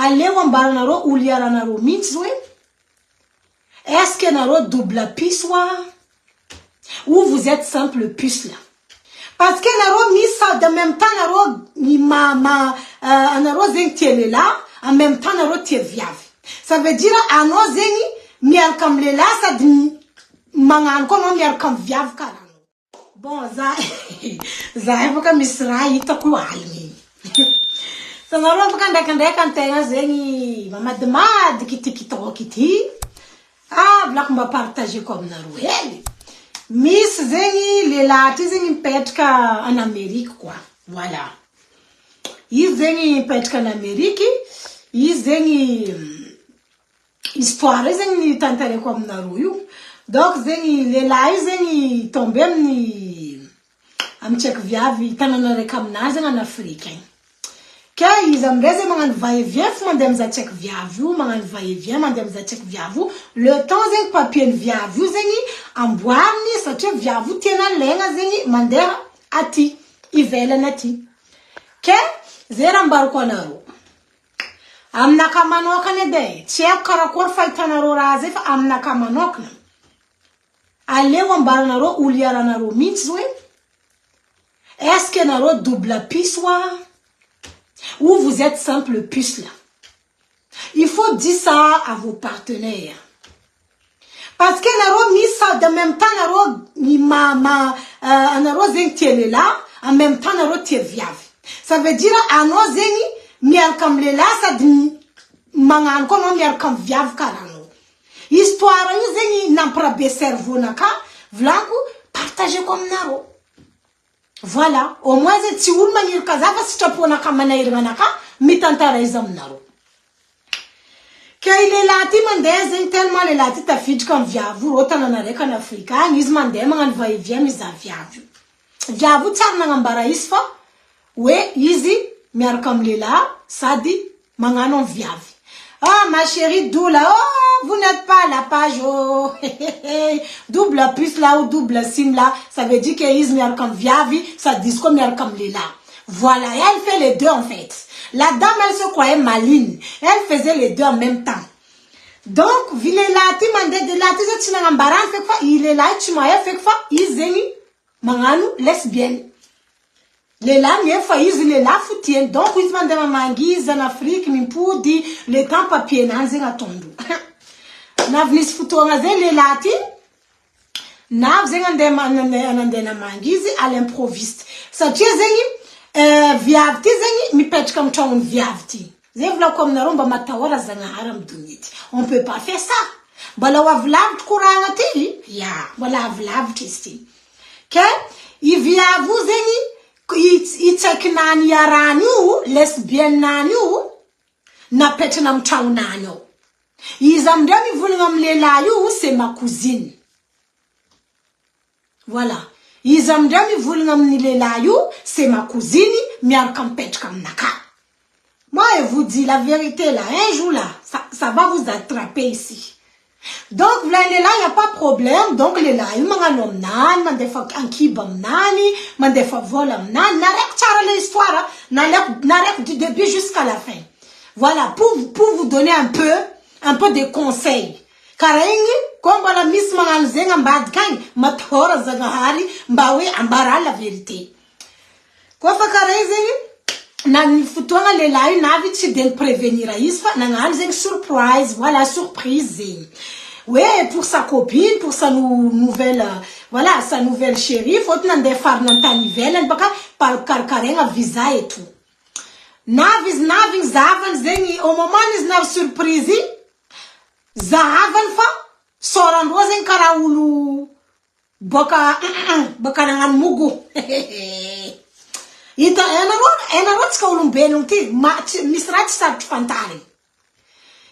aleo ambaranareo oliaranareo mihitsy hoe est-ce que nareo double puce ou vous êtes simple puce là? Parce que nareo misy de même temps nareo anareo zegny tia lehilahy en même temps nareo tia viavy. Ça veut dire anao zegny miaraka am lehilahy sady magnano koa anao miaraka am viavy karaha. Bon za efa misy raha hitako aligny. Sanareo afaka ndraikandraika antegna zegny mamadimadiky ity kitoko ity. Volako mba partager ko aminareo hely. Misy zegny lehilahy ty zegny mipetraka en Amérique quoi. Voilà. Izy zegny mipetraka en Amérique. Izy zegny histoire zegny tantareko aminareo io. Donc zegny lehilahy zegny tombé amin'ny tsaiky viavy tanana raiky aminazy zegny en Afrique. Ka izy amindray zegny magnano va-et-vient fo mandeha mizaha tsaiky viavy io, magnano va-et-vient mandeha mizaha tsaiky viavy io. Le temps zegny papier viavy io zegny amboariny satria viavy io tena legna zegny mandeha aty ivelany aty. Ka zay raha ambarako anareo. Aminaka manokana edy tsy haiko karakory fahitanareo raha zay fa aminaka manokana aleo ambaranareo oliaranareo mihitsy hoe est-ce que nareo double puce ou vous êtes simple puce là? Il faut dire ça à vos partenaires. Parce que nareo misy de même temps nareo zegny tia lehilahy en même temps nareo tia viavy. Ça veut dire anao zegny miaraka am lehilahy sady magnano koa anao miaraka am viavy karaha anao. Histoire io zegny nampirabe cerveau-naka volako partager ko aminareo. Voilà, au moins tsy olo magnirika za fa sitraponaka manahirignanaka mitantara izy aminareo. Ka lehilahy ty mandeha zegny tellement lehilahy ty tafiditra am viavy io tanana raiky en Afrique agny izy mandeha magnano va-et-vient mizaha viavy. Viavy io tsara nagnambara izy fa hoe izy miaraka am lehilahy sady magnano am viavy. Ma chérie Doula, vous n'êtes pas à la page, double puce là ou double sim là, ça veut dire qu'ils miaraka am viavy, ça dit quoi miaraka am lehilahy. Voilà, et elle fait les deux en fait. La dame, elle se croyait maligne. Elle faisait les deux en même temps. Donc, vilehilahy ty mandeha de lahy ty zao tsy nagnambarany feky fa lehilahy tsy mahay feky fa izy zegny magnano lesbienne. Lehilahy mihay fa izy lehilahy fo tiany. Donc izy mandeha mamangy izy en Afrique mimpody le temps papier-nany zegny atondro. Navy nisy fotoagna zegny lehilahy ty navy zegny andeha namangy izy à l'improviste. Satria zegny viavy ty zegny mipetraka am tragnony viavy ty. Zay volako aminareo mba matahora zagnahary am dunia ty. On peut pas faire ça. Mbola ho avilavitry koragna ty. Ya, mbola avilavitry izy ty. Ka i viavy io zegny itsaikinany iarany io, lesbienne-nany io, napetrana am tragnonany ao. Izy amindray mivolagna am lehilahy io, c'est ma cousine. Voilà. Izy amindray mivolagna amin'ny lehilahy io, c'est ma cousine, miaraka mipetraka aminaka. Moi, je vous dis la vérité là, un jour là, ça va vous attraper ici. Donc, là, il n'y a pas de problème. Donc, les là, il m'a dit, mandefa ankiba mnani, mandefa vola mnani, n'arrête pas l'histoire, n'arrête du début jusqu'à la fin. Voilà, pour vous donner un peu de conseils. Car, comme la miss manganzenga mbadkang, matora zagahari, mbawe ambara la vérité. Quoi fa karezeng? Na futonga lehilahy navy tsy de prévenir izy fa nagnano zegny surprise, voilà, surprise zegny. Ouais, pour sa copine, pour sa nouvelle, voilà, sa nouvelle chérie, faut nandeha farina antany ivelany baka parkarakaregna visa et tout. Navy zavany zegny au moment izy navy surprise zahavany fa sorandroa zegny karaha olo baka nagnano mogo. Ita enareo tsika olombelogno ty misy raha tsy sarotry fantary.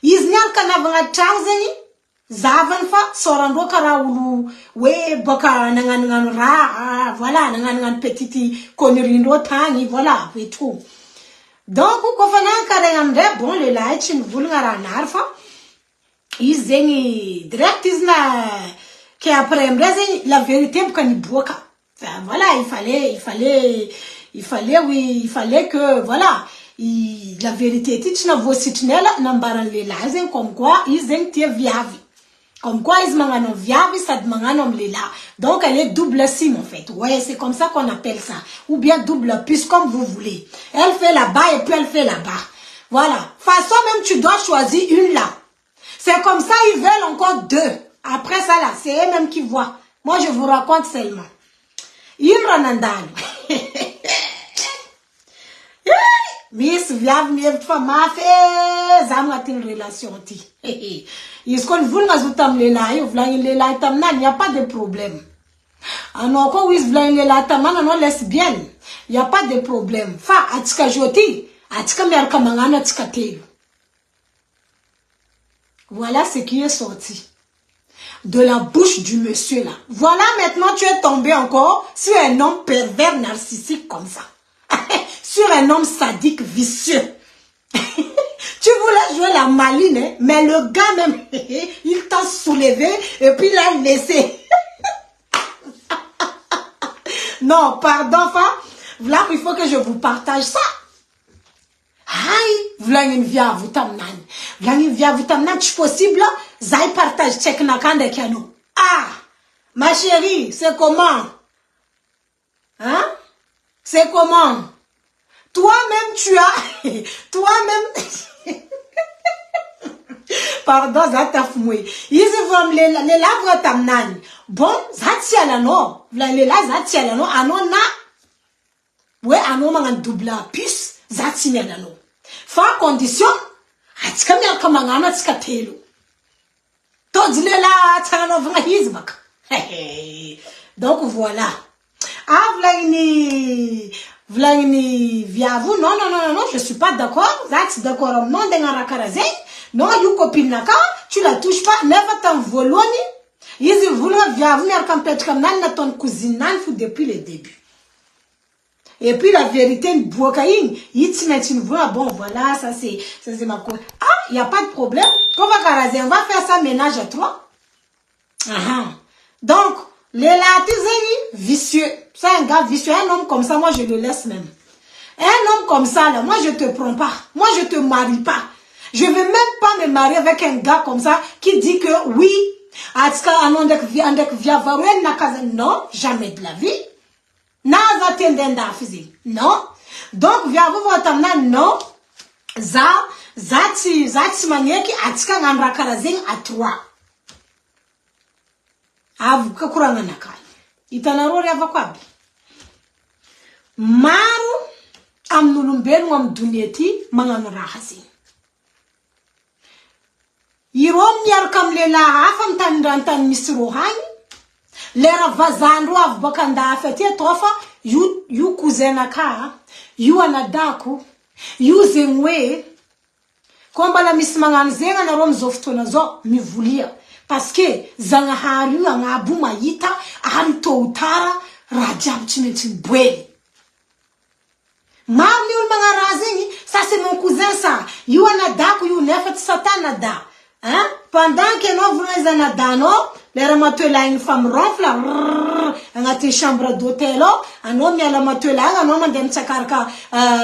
Izy niaraka navagna tragno zegny zavany fa sorandroa karaha olo hoe baka nagnanognano raha, voilà, nagnanognano petite connerie-ndreo tagny, voilà, et tout. Donc kofa nankaregna amindray bon lehilahy tsy nivolagna raha nary fa izy zegny direct izy na que après amindray zegny la vérité boka niboaka. Voilà, il fallait que, voilà, la vérité tu na vositinela nambaran lela zen comme quoi ils tie viavi comme quoi ils mangano viavi ça mangano lela donc elle est double sim en fait ouais c'est comme ça qu'on appelle ça ou bien double puce comme vous voulez elle fait là-bas et puis elle fait là-bas voilà façon même tu dois choisir une là c'est comme ça ils veulent encore deux après ça là c'est eux-mêmes qui voient moi je vous raconte seulement Imranandano Miss viave mieux fama fait zamatin relation ti. Ils qu'on vous n'azutam les là, vous l'avez les là tamna, il n'y a pas de problème. Alors quand vous l'avez les là tamna, non lesbienne, il n'y a pas de problème. Fa atika joti, atika merka mangana atika telu. Voilà ce qui est sorti de la bouche du monsieur là. Voilà maintenant tu es tombé encore sur un homme pervers narcissique comme ça. Sur un homme sadique vicieux. Tu voulais jouer la maline, hein? Mais le gars même, il t'a soulevé et puis il l'a laissé. Non, pardon, là il faut que je vous partage ça. Aïe, voilà une vie à vous t'amener. Voilà une vie à vous t'amener, c'est possible, zai partage check na kande kiano. Ah, ma chérie, c'est comment? Hein? C'est comment? Toi-même, tu as... Toi-même... Pardon, zatafmoui. Ils vont les lavres tamnan. Bon, zatialano. Les la zatialano. Anon na... Ouais, anon mangan double puce. Zatialano. Fa condition. Atika miya kamangana tika telo. Todile la tano vanga hizbak. Donc voilà. Ah, Vlaini via vous, non, je suis pas d'accord. That's d'accord, non, d'engara karazé. Non, you copine naka, tu la touches pas, never t'en voloni. Ils voulaient via vous, mais quand peut-être comme nan ton cousine nan fou depuis le début. Et puis la vérité, une bokaïne, une voix, bon, voilà, ça c'est ma cause. Ah, y a pas de problème. On va karazé, on va faire ça ménage à trois. Donc, les latisés, vicieux. C'est un gars vicieux, un homme comme ça, moi je le laisse même. Un homme comme ça, là, moi je te prends pas. Moi je te marie pas. Je vais même pas me marier avec un gars comme ça qui dit que oui, non, jamais de la vie. Non. Donc, via vous votre non. Zati manière qui atika ngambra karazing à trois. Avu kakuranga nakai. Itanarori avakwabi. Maru amnulumbenu amdunieti mangano rahasi. Irom yar kam lela hafam tandantan misrohani. Lera vazandro av bakanda afetie tofa you kuzena ka you anadaku you zengwe komba la mismangan zenga na rom zoftona zo mivulia parce que zanga haru nga buma yita ahanto utara rajab chinetin bwe Marni ul mangarazingi ça c'est mon cousin ça you anadaku you nefet satana da hein pendant que nous vous anadano les ramatela une femme ronfle dans tes chambres d'hôtel un homme à la matela un homme dans tsakarka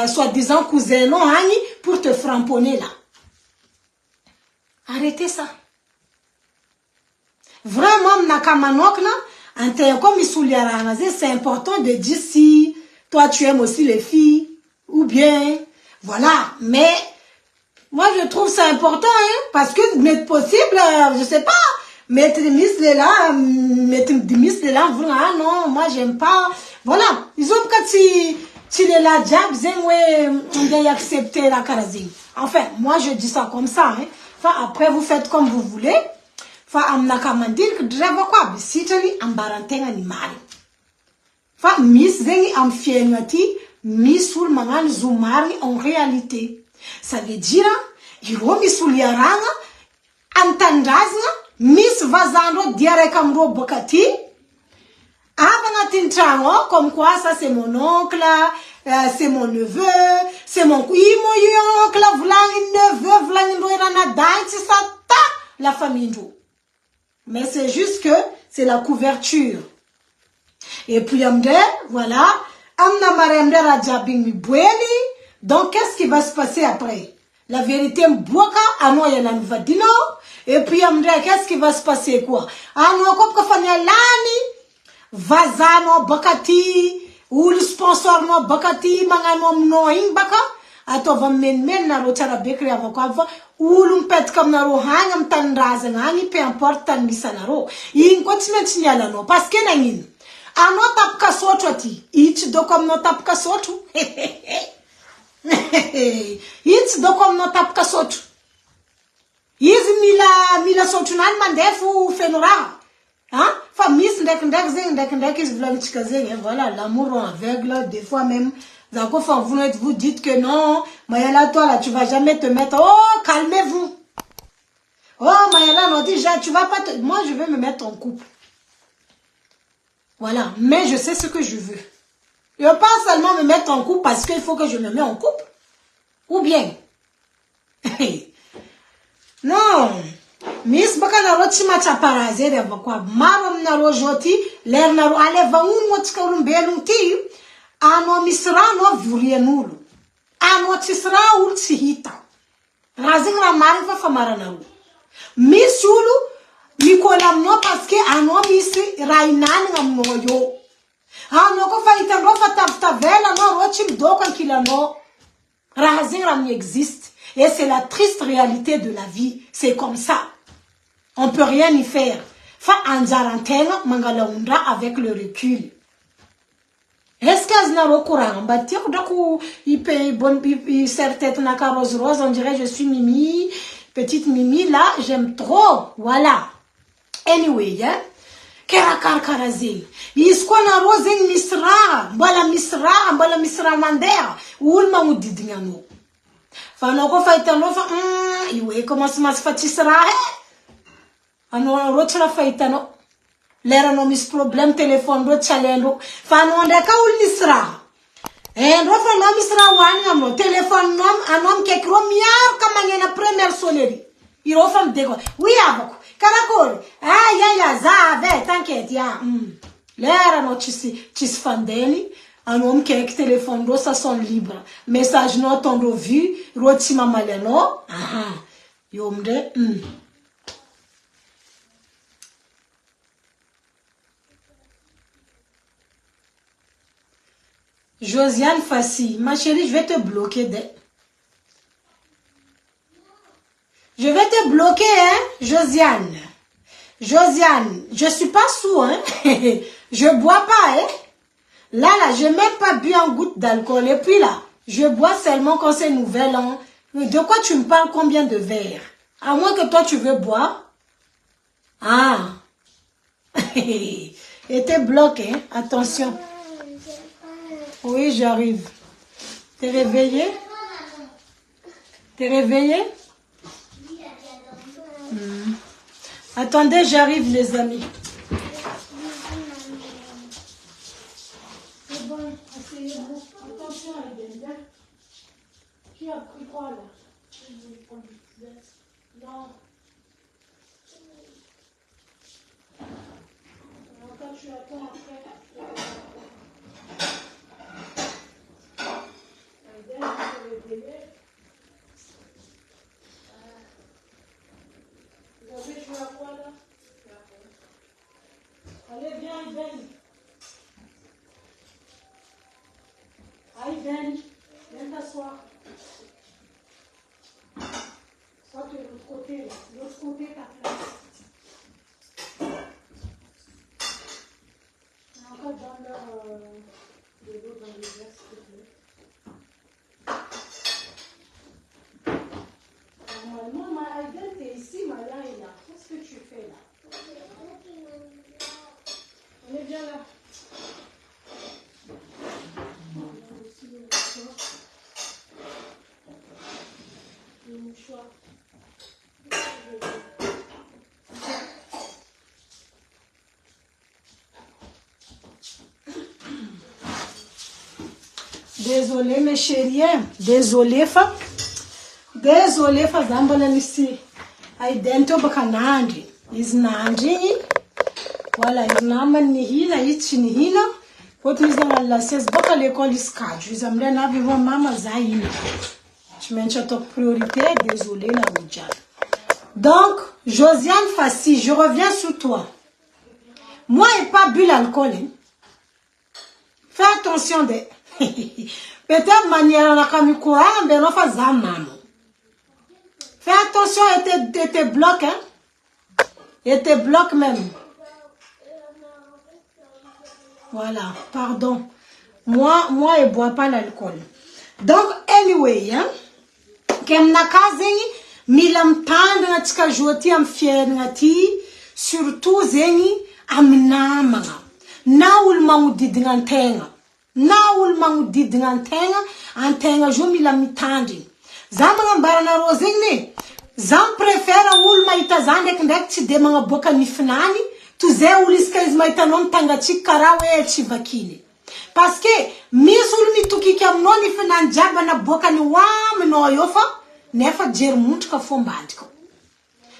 soi-disant cousin non hani pour te framponner là arrêtez ça vraiment nakamanokna ante comme isuliara c'est important de dire si toi tu aimes aussi les filles ou bien voilà mais moi je trouve ça important hein parce que mais possible je sais pas mettre des misles là ah non moi j'aime pas voilà ils ont quand tu les la jab zengwe on doit accepter la karazine enfin moi je dis ça comme ça hein enfin après vous faites comme vous voulez enfin amna kamandir que drava quoi bisitali ambarantenga ni mari enfin miss zengi am fienati misul mangan zumari en réalité ça veut dire iromi suliaranga antandazna Miss Vazando diare kamro bokati. Avant tintrango comme quoi ça c'est mon oncle, c'est mon neveu, c'est mon oncle, v'là neveu, v'là une ça ta la famille d'eau. Mais c'est juste que c'est la couverture. Et puis amde voilà, amna maremde rajabing mi bweni, Donc, qu'est-ce qui va se passer après? La vérité, Mbouaka, Ano Yalan va dino. Et puis, qu'est-ce qui va se passer quoi? Ano Kopka Fanyalani, Vazano Bakati, ou le sponsor no Bakati, Mangano no Baka, Ato va men na rotara bekri avocat, ou l'umpet comme naro hangam tan razangani, peu importe tan misanaro. In continent nyalano, parce que nangin. Ano tap kasotu ati, ich do comme no tap kasotu. It's dokom no tap kasotu. Is mila sotunan mandefu fenora. Hein? Famille ndek is vlanchika zeng. Voilà, l'amour en aveugle, des fois même, vous dites que non, Mayala, toi là, tu vas jamais te mettre. Oh, calmez-vous. Oh, Mayala, non, déjà, tu vas pas te. Moi, je vais me mettre en couple. Voilà, mais je sais ce que je veux. Je ne veux pas seulement me mettre en couple parce qu'il faut que je me mette en couple. Ou bien. Non. Miss Bakana Roti Macha Paraze de Vakwa. Marom Naro Joti. Ler Naro Aleva Motskaurum Belunti. Ano Misrano Vurianulu. Ano Tisra Ulsihita. Razing Ramarifa Famaranaru. Miss Yulu. Mikola no parce que ano Miss Rainan Amoyo. Ano ko fa itangro fa tavela no rochim dokan kilano. Razing ram existe. Et c'est la triste réalité de la vie. C'est comme ça. On peut rien y faire. Fa anjaranteng mangalaundra avec le recul. Est-ce que Aznaro Kourang bâtir d'akou il paye bonne serre tête na carrosse rose, on dirait je suis Mimi, petite Mimi là, j'aime trop. Voilà. Anyway, hein. Kerakar karazil. Iskwana rosing misra, mbala misra mandera, ulma udidingano. Fanoko faitano fa iwe commence mas fatisra ano rotra faitano lera no mis problem téléphone ro challenge fano ndeka ul misra ro fa no misra wani amo téléphone nom anom ke kromiar kamangena première sonnerie iro fam dego oui abako karakori ya za t'inquiète ya lera no chis fandeli anom ke téléphone ro ça sonne libre message no tondo vu roti mamaleno yomde Josiane Fassi, ma chérie, je vais te bloquer. Je vais te bloquer, hein, Josiane. Josiane, je suis pas sous, hein. Je bois pas, hein. Là, je n'ai même pas bu un goutte d'alcool. Et puis là, je bois seulement quand c'est nouvel an. De quoi tu me parles? Combien de verres? À moins que toi, tu veux boire. Ah. Et t'es bloqué, hein. Attention. Oui, j'arrive. T'es réveillé? T'es réveillé? Attendez, j'arrive, les amis. C'est bon, asseyez-vous. Attention, Aiden. Qui a pris quoi, là? Non. Quand tu attends après. Vous avez joué à quoi là? Allez, viens, Aiden. Aiden, viens t'asseoir. Soit de l'autre côté, là. De l'autre côté, ta place. Encore dans leur de l'eau dans les verres, s'il te plaît. Normalement, ma Aiden, t'es ici, Maya est là. Qu'est-ce que tu fais là? On est bien là. Le mouchoir. Désolée mes chéris, désolée femme. Désolée fazamba ici. Aiden to bakanandi. Iznandi. Wala iznama nihina ichi nihina. Autorisant à la 16, beaucoup à l'école ISCA. Je vous amène à vivre maman Zahina. Je maintiens ta priorité, désolé la Roudja. Donc, Josiane Fassi, je reviens sur toi. Moi, je n'ai pas bu l'alcool. Hein. Fais attention de. Peut-être manière la caméra courant, mais non pas ça, maman. Fais attention, et te bloque, hein. Et te bloque même. Voilà, pardon. Moi, je ne bois pas l'alcool. Donc, anyway, hein. Kem nakazeni, milam tanda na tika joti am fier ngati, surtout zeni am namanga. Naul mangudid ngantenga. Naul mangudid ngantenga, antenga jo milam tandi. Zamanga barana rozeni. Zam prefera ul maita zandek ndek ci de mga boka nifnani, tu ze uliska izmaita non tanga ci karawe ci vakini. Parce que misul mi tuki ki am non nifnan jaba na boka ni wam no yofa, nefa jer munt ka fombadiko.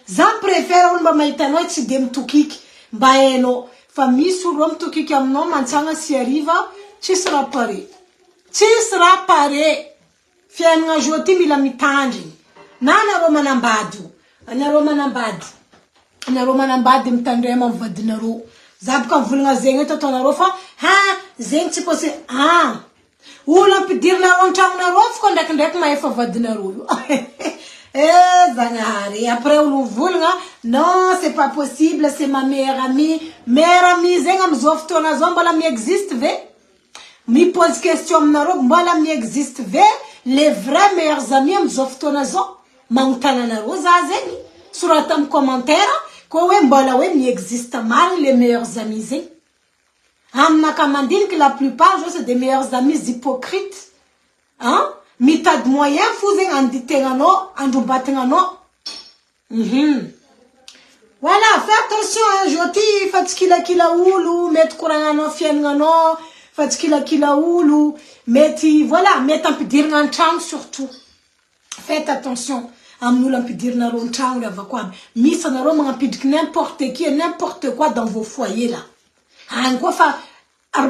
Zam prefera ul maita no ci dem tuki baeno fa misul rom tuki ki am non manchanga si arriva, ci sera pare. Ci sera pare. Fien nga joti mi la mitandi. Nana Roma nambadu. Ana Roma nambadu. Ana Roma nambadu mtandre ma vadinaro. Zab kan vulnga zenga to tonarofa. Ha, zeng tipo se ah. Ula pedir na ronchang na rof kon ndek ma efa vadinaro. Zangari. Après ulu vulnga, non, c'est pas possible, c'est ma meilleure amie. Meilleure amie zenga mzof tona zomba la mi existe ve. Mi pose question mnaro, mbala mi existe ve. Les vrais meilleurs amis mzof tona zo. Mangtana na rosa zeni. Suratam commentaire. Ko we mbala we mi existe mal les meilleurs amis zeni. Amna kamandine que la plupart c'est des meilleurs amis hypocrites. Hein? Mita de moyen fouzen anditengano, andumbatengano. Voilà, fais attention, hein, joti, fatskila kila ulu, met kurangano fiengano, fatskila kila ulu, meti, voilà, met un peu dire n'entang surtout. Faites attention. Amnou l'ampidir na ronchang la vakwam. Misa na roma ampidik n'importe qui et n'importe quoi dans vos foyers là. Anko fa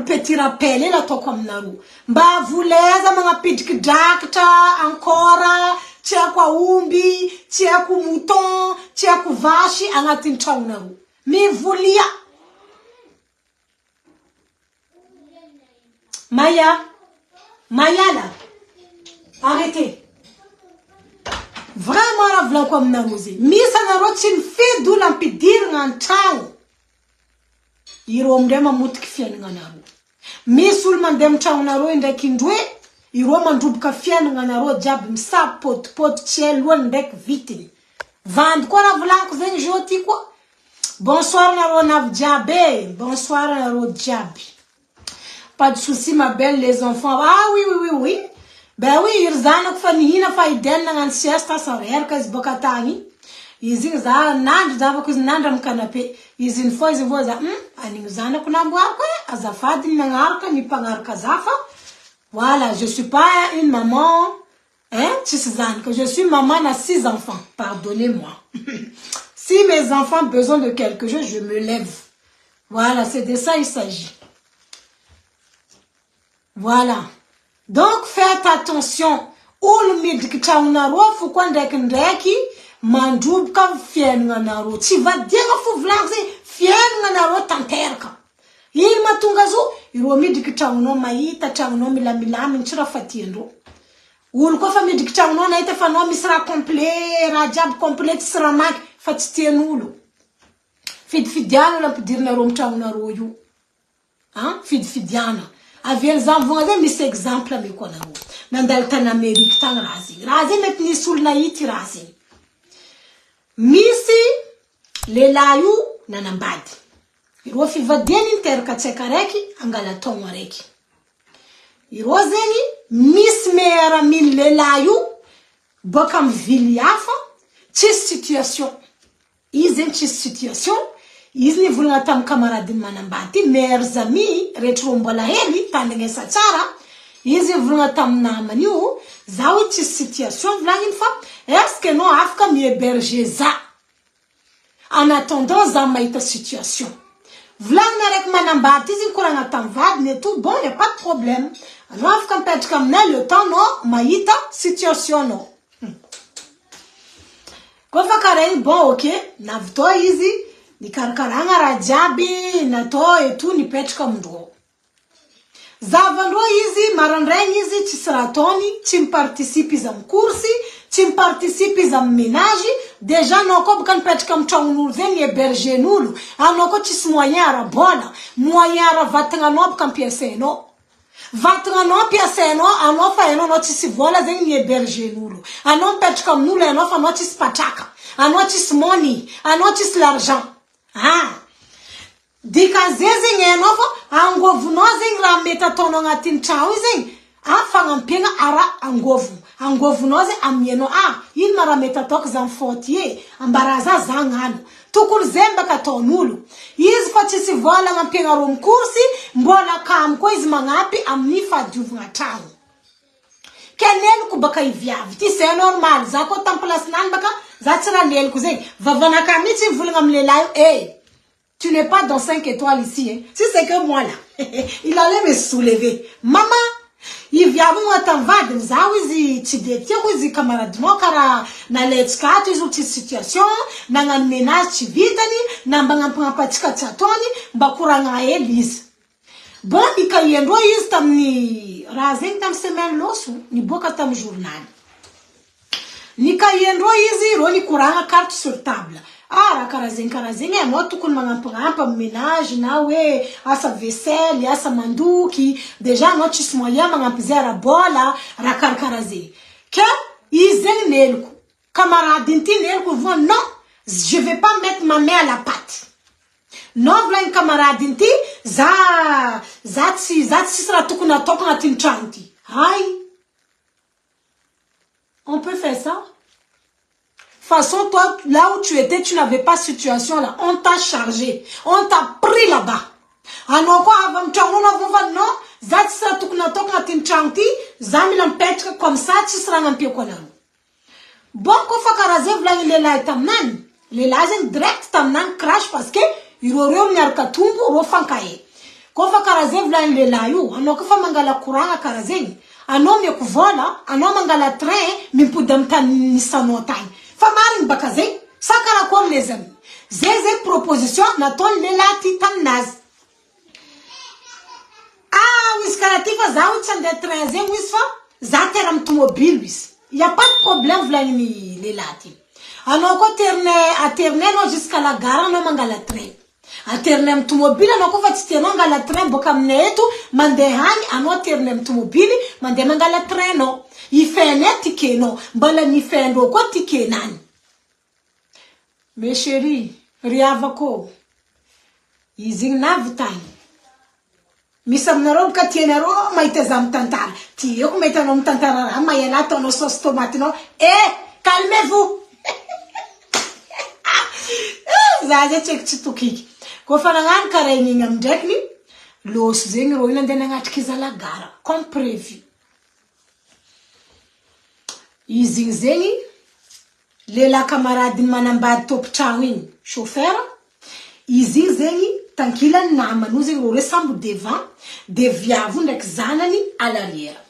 petit rappel la to comme naru. Mba vuleza mga pidik dakta ankora tia kwa umbi, tia ku mouton, tia ku vache angatin chang naru. Mi vulia. Maya là. Arrêtez. Vraiment la vla comme narozi. Misa na rotin fait d'où l'ampidir n'entang. Irom dema mutki fian nganaru. Misul man dem chang naro indek indwe. Irom man dubka fian nganaro jab msa pot chelwan dek vitin. Vand quoi la vla kuzen joti quoi. Bonsoir naro nav jabe. Bonsoir naro jabi. Pas de souci ma belle les enfants. Ah oui. Ben oui, irzana kufani hina faiden na siesta sarer kas bokatani. Izin za nand za bakuz nanda mkanape. Izin fo izin voza ani zana kuna mbwako azafadi na ngarka ni pangarka zafa. Voilà, je suis pas une maman que je suis maman à 6 enfants. Pardonnez-moi. Si mes enfants ont besoin de quelque chose, je me lève. Voilà, c'est de ça il s'agit. Voilà. Donc, faites attention. Ul mid kitaunaro fu kwandek ndeki mandub kam fien nganaro. Tu vas dire fu vlanze fien nganaro tanterka. Il matungazo iro mid kitauno maita tauno milami nchira fatiendo. Ul ko fa mid kitauno na ite fano misra complet, rajab complet sra mak fatienulo. Fidiano la pedir na rom taunaro yu. Hein? Fidiana. Avec les enfants, mais c'est exemple, mais quoi, là, dans le Amérique, tant razi met ni sul naïti razi. Misi, les layou, nanambad. Irofi va den interkachekareki, angala tonwareki. Irozeni, miss mera min les layou, bokam viliafa, tis situation. Izen tis situation. Izni vulna tam camarade manambati, meilleurs amis, retrombola heli, tandenge sachara, izni vulna tam namani ou, zawiti situation, vla une fois, est-ce que non afka mi héberger za? En attendant, za maïta situation. Vlan avec manambati, si courant à tamvad, n'est tout bon, y a pas de problème. Alors, quand peut-être comme le temps, non, maïta, situation, non. Quand fa karen, bon, ok, navto easy, ni karkaranga rajabi, nato et tout, ni peut-être comme do. Zavandro easy, marandren easy, ci sratoni, ci participi zam kursi, ci participi zam ménage, déjà non ko bukan peut-être comme chongnou zen ye berger nulu, anoko ci moyen ara bona, moyen ara vatanga no bukan piese no. Vatanga no piese no, anofa eno no ci vola zen ye berger nulu. Anon peut-être comme nous, enofa no ci spachaka, anotis money, anotis l'argent. Ah. Dika zezing enofa, angovu no zing la metatono ngatin chawi zing. Fangampenga ara angovu. Angovu no zing amieno in mara metatok zan fortier, ambaraza zangano. Tukul zemba katonulu. Iz fatisi vola ngampenga rom kursi, mbola kamko iz mangapi amnifa juvu ngatawu. Kenel kubaka iviavi. Ti c'est normal. Zako tamplas nan baka, zatira lel kuzeng. Vavana kamiti vulngam lelayo, hey. Tu n'es pas dans 5 étoiles ici, hein. Si c'est que moi, là. Il allait me soulever. Maman, il vient à t'envade, zawizi, tideti, wizi, camarade, non, car, na letska, tu joues situation, na un ménage, tu vitani, na bangan patika tchatoni, bakuranga elise. Bon, ni kayendo is tam ni, razeng tam semaine losu, ni boka tam journal. Ni kayendo izi, ro ni kuranga carte sur table. Karazeng, moi tout comme un ménage, nawe, asa vaisselle, asa manduki, déjà notre moyen, à bola, rakar karazé. Que, ils aiment nelku. Camarade, nelku, non, je vais pas mettre ma main à la pâte. Non, v'là une camarade, zatsi sera tout qu'on a top na tinchanti. Aïe. On peut faire ça? Façon, toi, là où tu étais, tu n'avais pas situation là. On t'a chargé. On t'a pris là-bas. Alors quoi, avant de non, zat sera tout na tok na tinchanti, zami l'empêtre comme ça, tu seras un peu quoi là. Bon, qu'on fa karaze, v'là il est là et tamnan. Les lazen direct tamnan crash parce que, il aurait eu un katumbu, ou fankaye. Qu'on fa karaze, v'là il est là you. Alors qu'on fa mangala courant à karaze. Anom ye kuvola, anom mangala train, mimpudam tan nisanotai. Famarin bakaze, sakara kom les amis. Zeze proposition, naton lelati tamnaz. Wiskarativa zaouchan de train, wisfa, zateram automobile, wis. Y a pas de problème, v'lani lelati. Anoko terne no jusqu'à la gare, no mangala train. Alternem automobile, anoko fatiste no mangala train, bokam netu, mandehani, ano ternem automobile, mande mangala train no. Il fait net ticket non, bala ni fait ndo quoi ticket nan. Mes chéris, riavako. Izing navutai. Misam narom katienero maitezam tantar. Ti yo metanom tantara mayela tono sos tomate no. Calmez-vous. Zaje check chituki. Ko fanangan kareni ngam dekni. Los zing roina denangat kizala gara, comme prévu. Izingzengi, lela camarade manambad top chawin, chauffeur. Izingzengi, tankila nama, nous y ressemble devant, des viavou nek zanani à l'arrière.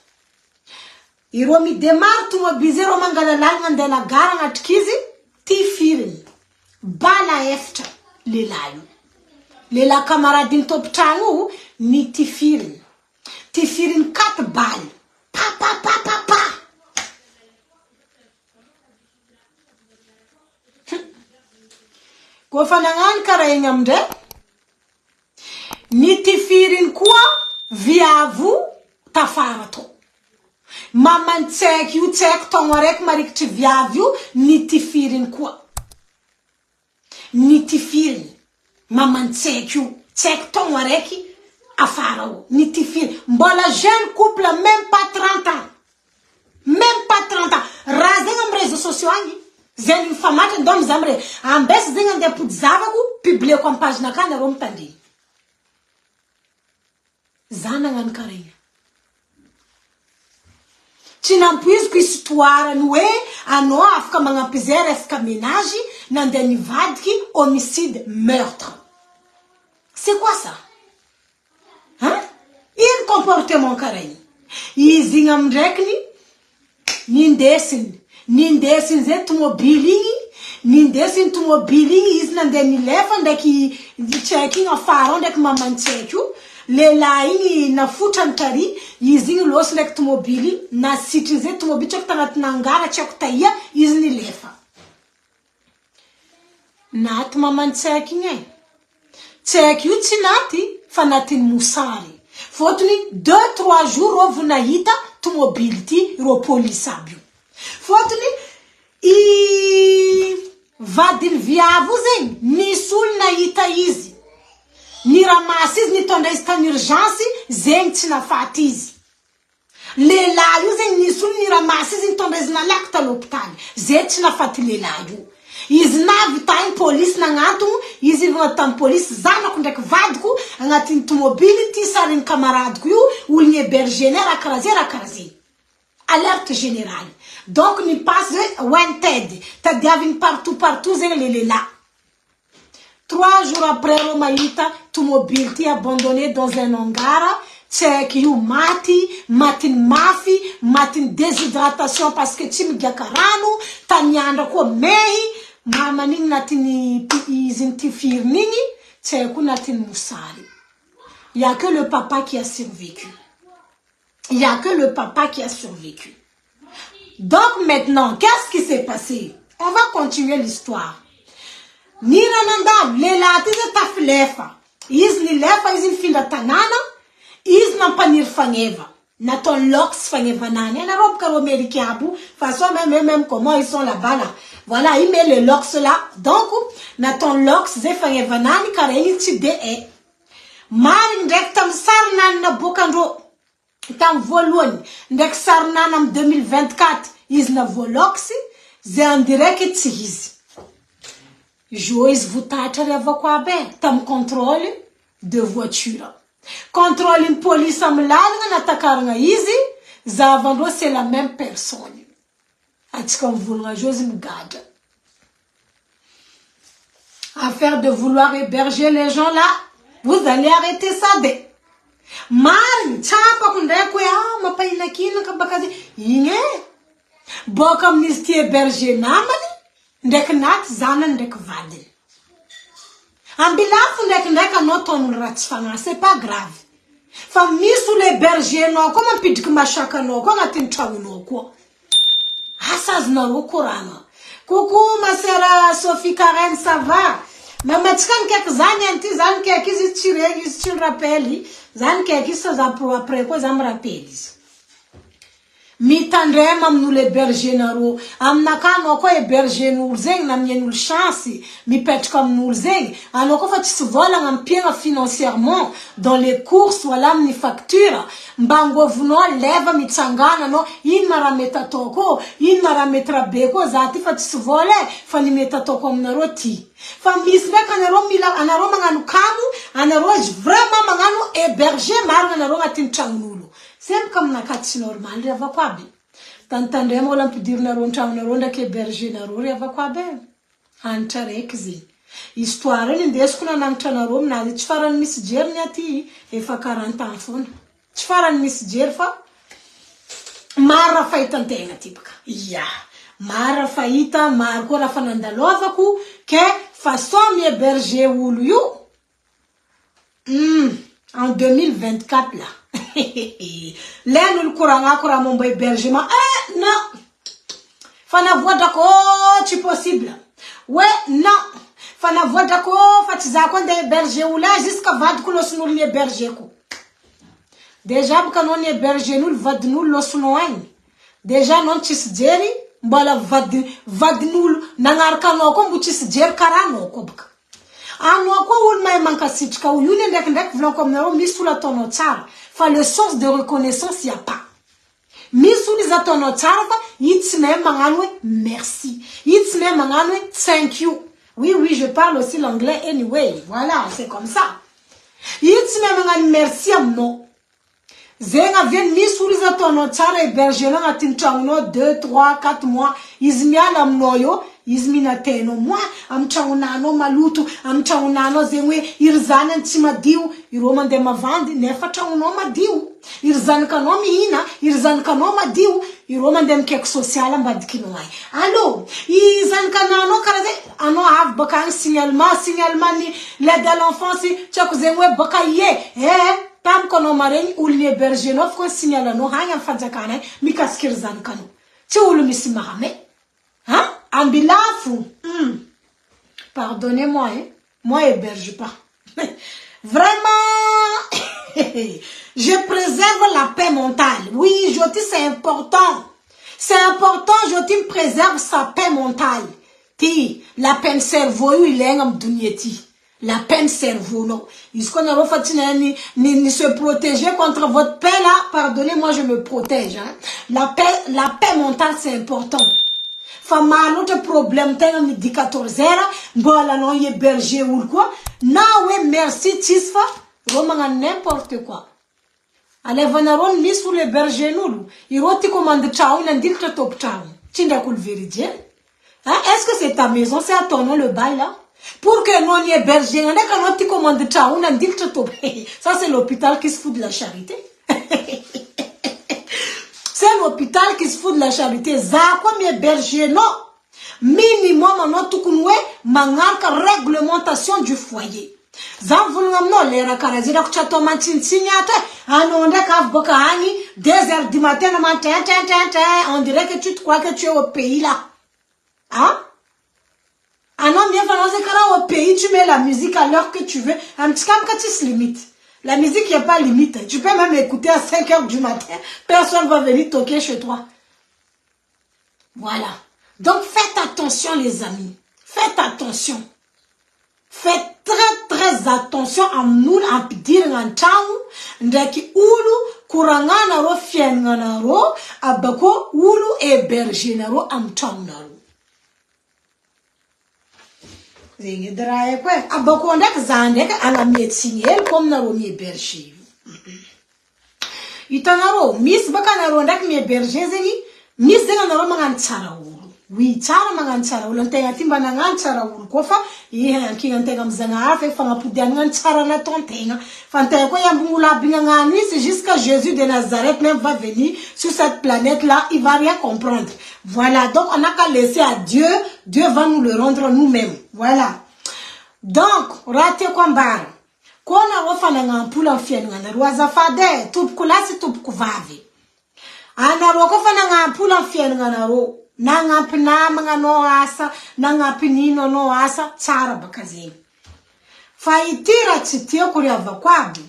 Iromi démarre tout ma bizero mangala langan de la garang atkizi, ti firin. Bala efta, lelayu. Lela camarade top chawu, ni ti firin. Ti firin 4 balles. Pa. Ko fanangan karayngam de niti firin kwa viavu tafarato maman tsek yu tsek tongorek marik ti viavu niti firin kwa niti firin maman tsek yu tsek tongoreki afaro niti firin mbola jeune couple même pas 30 ans razengam réseaux sociaux angi zen informate dom zamre ambes zinga de put zavagu publier comme page na kana rom tandi zana ngan karenya tinampuiz ku histoire noe ano afka manga pizer afka ménage nandeni vadki homicide meurtre C'est quoi ça? Hein? Il comportement carré. Izy amdrekni nindesin zay tomobily nindesin tomobily izy nandeha nilefa ndraiky checking afara ndraiky mamantsaiky io lehilahy igny nafotrany tary izy igny losy ndraiky tomobily nasitry zay tomobily tsy haiko tagnaty angara tsy haiko taia izy nilefa naty mamantsaiky igny tsaiky io tsy naty fa natiny mosary fotony 2-3 jours ro vo nahita tomobily ty ro police aby io fotony i vadiny viavo zegny nisy olo nahita izy ni ramasy izy nitondra izy tany urgence zegny tsy nafaty izy lehilahy io zegny nisy olo ni ramasy izy nitondra izy nalaky ta l'hôpitaly zay tsy nafaty lehilahy io izy navy tany police nagnatogno izy ivagna tamy police zanako ndraiky vadiko agnatin'ny tomobily ty sariny camaradeko io olo ny héberger rakaraze alerte générale donc ni passe wanted tadiaviny partout zegny le lehilahy 3 jours après ro mahita tomobily ty abandonné dans un hangar tsy haiko io matiny mafy matiny déshydratation parce que tsy migaka rano tany andra koa mehy maman'igny natiny izy ty firn'igny tsy haiko natiny mosary. Il y a que le papa qui a survécu. Donc maintenant, qu'est-ce qui s'est passé? On va continuer l'histoire. Nirananda, lehilahy ty zay tafilefa. Izy nilefa, izy nifindra tanàna, izy nampanir fagneva. Nataony lox fagnevanany. Anareo boka ro américain aby io, façon même comment ils sont là-bas là. Voilà, il met le lox là. Donc, nataony lox zay fagnevanany karaha igny tsy de e. Marigny ndraiky tamy sarinany nabokandreo tamy voalohany ndraiky sarinany amy 2024 izy navoaloxy zay andiraiky tsy izy. Jo izy votatra riavako aby tamy contrôle de voiture. Contrôle une police amy lalagna natakaragna izy zavandreo c'est la même personne. Atsika mivolagna jo izy migadra. Affaire de vouloir héberger les gens là, vous allez arrêter ça de. Marigny tsapako ndraiky hoe mampahinankinaka baka zy igny boka amin'izy ty héberger namany ndraiky naty zanany ndraiky vadiny ambilafo ndraiky anao ataon'olo raha tsy fagnahy c'est pas grave fa misy olo hébergenao koa mampidriky masaka anao koa agnatin'ny tragnonao koa asa azonareo korana. Coucou ma sœur Sophie Karen, ça va? Mamatsika nikaiky zany anty zany kaiky izy tsy regny izy tsy rappely zany kaiky izy sa za pro après koa za mirapely izy mitandrema amin'olo hébergenareo aminaka anao koa hébergen'olo zegny na mien'olo chance mipetraka amin'olo zegny anao koa fa tsisy volagna ampiagna financièrement dans les courses wala amin'ny facture mba angovinao leva mitsangana anao ino ma raha mety ataoko ino ma raha mety rabe koa za ty fa tsisy vola fa ny mety ataoko aminareo ty fa misy ndraiky anareo magnano kamo anareo vraiment magnano héberger marina anareo agnatin'ny tragnon'olo semboka aminaka tsy normal riavako aby tantandrema wala ampidirinareo tragnonareo ndraiky hébergenareo riavako aby hanitra raiky zegny histoire iny indesiko nananitra anareo aminazy tsy farany misy jeriny aty efa 40 ans foana tsy farany misy jery fa maro raha fahitantegna ty baka ya maro raha fahita maro koa raha fanandalovako ke façon mihéberger olo io en 2024 là l'un le courant raha momba hébergement non fa navoadrako tsy possible ouais non fa navoadrako fa tsy za koa ndeha héberger olo jusqu'à vadiko losin'olo mihébergeko déjà baka anao ny hébergen'olo vadin'olo losinao agny déjà anao tsisy jery mbola vadin'olo nagnaraka anao koa mbo tsisy jery karaha anao koa baka anao koa olo mahay mankasitraka olo io ndraikindraiky volanko aminareo misy olo ataonao tsara fa le sens de reconnaissance y a pas misy olo izy ataonao tsara fa io tsy mahay magnano hoe merci io tsy mahay magnano hoe thank you. Oui, je parle aussi l'anglais anyway. Voilà, c'est comme ça. Io tsy mahay magnano merci aminao zegny avy misy olo izy ataonao tsara hébergenao agnatin'ny tragnonao 2, 3, 4 mois izy miala aminao io izy minateno moi amtragnonanao maluto amtragnonanao zegny hoe iry zanany tsy madio iro mandeha mavandy nefa tragnonao madio iry zanakanao mihina iry zanakanao madio iro mandeha mikaiky social ambadikinao ay allo i zanakananao karaha zay anao avy baka agny signalement ni l'aide à l'enfance tsako zegny hoe baka ie tamiko anao maregny olo ny hébergenao fa signalanao hagny amin'ny fanjakana mikasiky iry zanakanao tsy olo misy mahame hein ambilafo pardonnez-moi moi héberge pas vraiment je préserve la paix mentale oui je dis c'est important je dis me préserve sa paix mentale ti la peine cerveau il est ngam dunyeti la peine cerveau non il qu'on a refait ni se protéger contre votre paix là pardonnez-moi je me protège hein la paix mentale c'est important fama l'autre problème t'es un 14 heures voilà non y héberger ou quoi na ouais merci tisfa roman n'importe quoi allez vanaron mis sur les bergers nous il roti commande ciao il dit que top ciao tinda cool véridier hein est-ce que c'est ta maison c'est à ton nom le bail là pour que non y héberger on est quand on te commande ciao on dit que top ça c'est l'hôpital qui se fout de la charité c'est l'hôpital qui se fout de la charité za quoi mi héberger non minimum non tout kunwe manganka réglementation du foyer za vulngamno lera karazira kuchato manchinsinyata anonde ka boka hani 2h du matin le matin on dirait que tu te crois que tu es au pays là hein anon bien falloir que au pays tu mets la musique à l'heure que tu veux un petit comme quand tu se limite la musique il y a pas limite tu peux même écouter à 5h du matin personne va venir toquer chez toi voilà donc faites attention les amis faites attention faites très attention à nous à dire en temps ndaki ulu kurangana ro fiengana ro abako ulu héberger na ro am tawna ro zingi draye kwa abako ndak zande ka ala médecine el comme na ro mi héberger itanaro miss baka na ro ndak mi héberger zingi miss zinga na ro mangan tsara ulu oui tsara mangan tsara ulu ntenga timba na ngan tsara ulu kofa kinga ntenga mzanga afa fangapudi ngan tsara na tontenga fantaya ko yambungula binga ngani c'est jusqu'à Jésus de Nazareth même va venir sur cette planète là il va rien comprendre voilà donc on n'a qu'à laisser à Dieu Dieu va nous le rendre nous-mêmes voilà donc rate kwambara kona wafana ngampula mfienga na ruaza fade tup kulasi tup kuvavi ana roko fana ngampula mfienga na ro nanga pina mga no asa nanga pinino no asa tsara bakazini faitira tsitio kuria vakwabi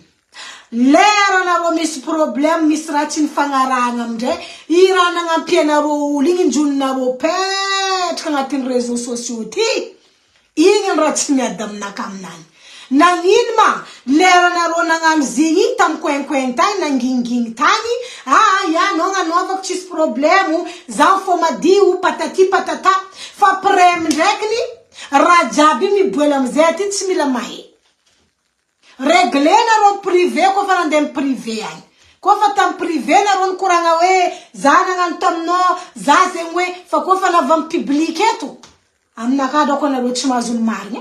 lera na ro mis problem misratin fangaranga mde ira nanga piena ro lingi njunna ro pet kanga tin réseaux sociaux ti ingen ratin adam nakamnan nanginma lera na ro nanga mzingi tam kwen tai nanginging tani ya nonga nova kchis problemu za foma diu patati patata fa prem rekni rajabi mi bwela mzeti tsimila mai regle na ro privé ko fa ndem privé ay ko fa tam privé na ro kuranga we zana ngantom no za zengwe fa ko fa na vam public etu amna ka do ko na ro tsimazun mari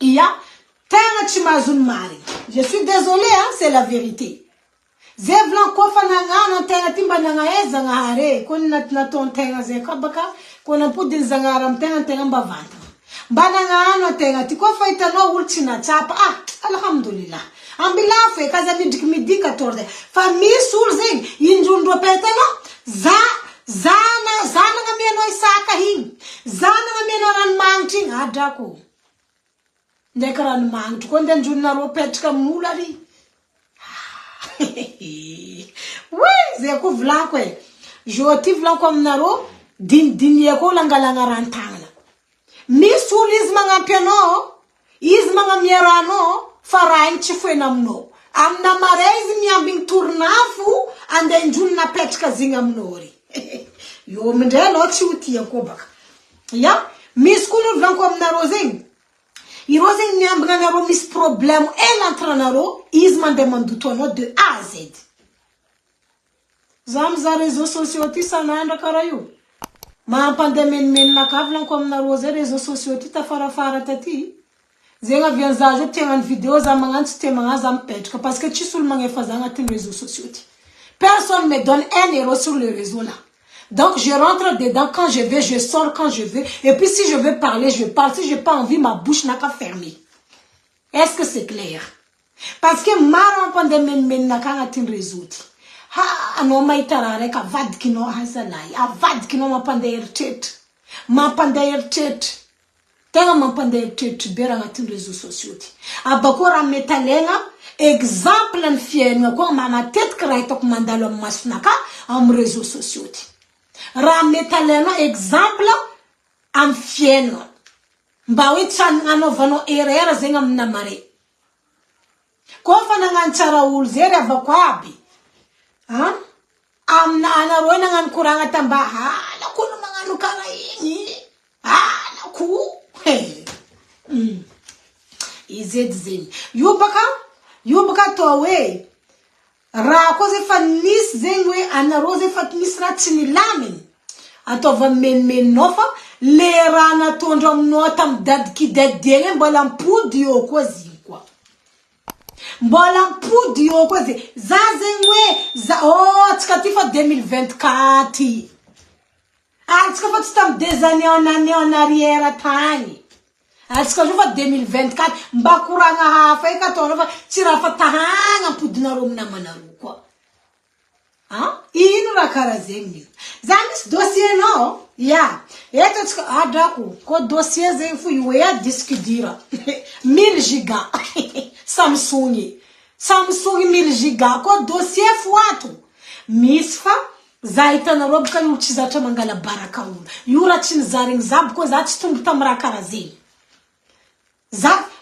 iya tanga tsimazun mari je suis désolé hein c'est la vérité Zevlan kofa nangana tenga timba nangaeza ngare konna na ton tenga ze kabaka kona pudi zangara mtenga tenga mbavanta bana ngano tenga tikofa itano ulchina chapa alhamdulillah ambila fe kaza midika torde fami sulzing injundo peteno zana ngamieno isaka hin zana ngamieno ran mangting adako ndekaran mang konde njunna ro petka mulari oui c'est ko vlakwe joti vlako mnaro din yeko langalanga rantanga mi sulis manga piano iz manga mierano farain chifwena mno amna marez mi ambing turnafu ande njunna petka zinga mnori yo mndelo chuti yako baka ya mi skulu vlako mnaro zing Irosing nyambanga ro mis problème et l'entrenaro izman demandu tono de A à Z. Zamza réseaux sociaux ti sananda karayu. Mampandemen na kavlan comme na rose réseaux sociaux ti tafarafara tati. Zenga vianzaje tengan vidéo za manganti te mangaza mpetka parce que tu sul mangefa zanga tin réseaux sociaux ti. Personne me donne 1 euro sur le réseau là. Donc je rentre dedans quand je veux, je sors quand je veux et puis si je veux parler, je parle. Si j'ai pas envie, ma bouche n'a qu'à fermer. Est-ce que c'est clair? Parce que maran pandemen na kanga tin réseau ti. Ha no mai tarare ka vad kino hasalai avad kino mapandeer tet tenga mapandeer tet bera ngati réseaux sociaux ti abakora metalenga exemple en fienga ko mama tet krai tok mandalo masnaka am réseaux sociaux ti ra metalenga exemple am fienga mbawi tsan ngano vano erera zenga mnamare ko fana nganchara ulzera vakwabi amna ana rona ngan kuranga tamba la kuno manganu kara yini la ku izedzeni yubaka to we ra ko ze fanis zengwe ana rose fatnis ratini lamin atova men nofa le rana tondro mnotam dad ki dedele mbola mpudi okozi mbola mpudi okozi zazengwe za tikatifa 2024 tikatifa stam des années en arrière tani tikatifa 2024 mbakuranga hafa ikatonofa tirafa tahanga mpudina romna manaru kwa inu rakara zengi zamis dossier no ya eto tika adaku ko dossier zenfu yuya disque dira 1000 giga Samsung 1000 giga ko dossier fuatu misfa zaita na rob kan uchizata mangala baraka yura chin zaring zab ko zati tumtamra karazi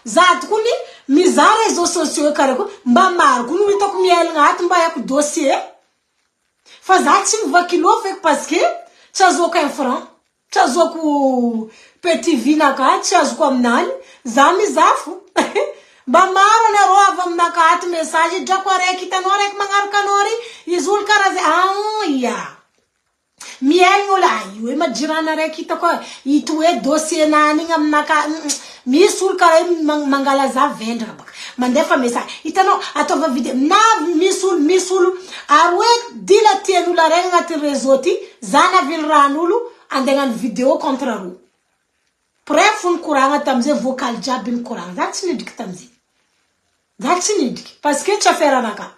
zat kuni mizare réseaux sociaux kareko mbamar kuni mitok miel ngat mbaya ku dossier fa zati mvakilo fek parce que chazo ka franc chazo ku petit vina ka chazo ko mnal zami zafu bamaro na roava mnakati message jakore kitanore mangar kanori izul karaze ya miel ngola yue majirana re kitako itue dossier nani ngamnaka misul kare mangala za vendre bak mandefa message itano atova video na misul arwe dila tienu la renga ti rezoti zana vilranulu andengan video kontraru prefun kuranga tamze vocal jabin kuranga that's ne diktamzi that's ne parce que tu as fait ranaka